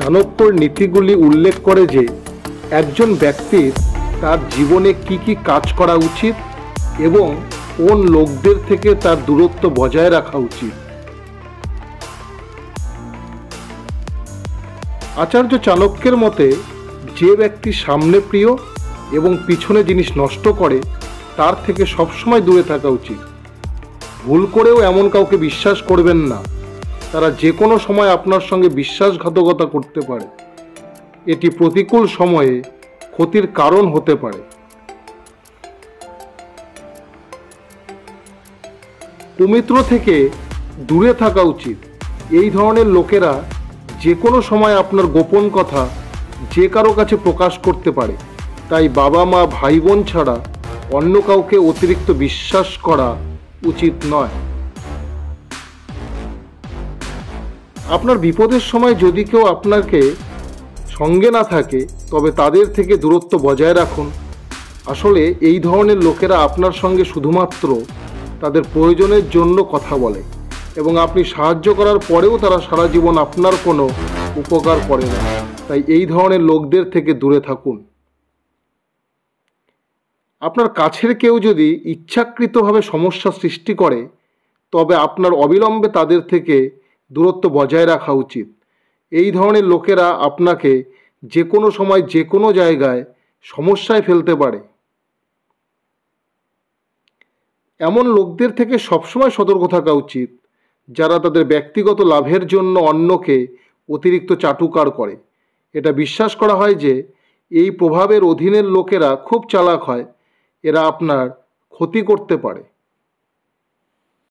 চাণক্যর নীতিগুলি উল্লেখ করে যে একজন ব্যক্তির তার জীবনে কি কি কাজ করা উচিত এবং কোন লোকদের থেকে তার দূরত্ব বজায় রাখা উচিত। আচার্য চাণক্যের মতে যে ব্যক্তি সামনে প্রিয় এবং পিছনে জিনিস নষ্ট করে তার থেকে সবসময় দূরে থাকা উচিত। ভুল করেও এমন কাউকে বিশ্বাস করবেন না, তারা যে কোনো সময় আপনার সঙ্গে বিশ্বাসঘাতকতা করতে পারে। এটি প্রতিকূল সময়ে ক্ষতির কারণ হতে পারে। কুমিত্র থেকে দূরে থাকা উচিত। এই ধরনের লোকেরা যে কোনো সময় আপনার গোপন কথা যে কারো কাছে প্রকাশ করতে পারে, তাই বাবা মা ভাই বোন ছাড়া অন্য কাউকে অতিরিক্ত বিশ্বাস করা উচিত নয়। আপনার বিপদের সময় যদি কেউ আপনাকে সঙ্গে না থাকে তবে তাদের থেকে দূরত্ব বজায় রাখুন। আসলে এই ধরনের লোকেরা আপনার সঙ্গে শুধুমাত্র তাদের প্রয়োজনের জন্য কথা বলে এবং আপনি সাহায্য করার পরেও তারা সারা জীবন আপনার কোনো উপকার করে না। তাই এই ধরনের লোকদের থেকে দূরে থাকুন। আপনার কাছের কেউ যদি ইচ্ছাকৃতভাবে সমস্যা সৃষ্টি করে তবে আপনার অবিলম্বে তাদের থেকে দূরত্ব বজায় রাখা উচিত। এই ধরনের লোকেরা আপনাকে যে কোনো সময় যে কোনো জায়গায় সমস্যায় ফেলতে পারে। এমন লোকদের থেকে সবসময় সতর্ক থাকা উচিত যারা তাদের ব্যক্তিগত লাভের জন্য অন্যকে অতিরিক্ত চাটুকার করে। এটা বিশ্বাস করা হয় যে এই প্রভাবের অধীনের লোকেরা খুব চালাক হয়, এরা আপনার ক্ষতি করতে পারে।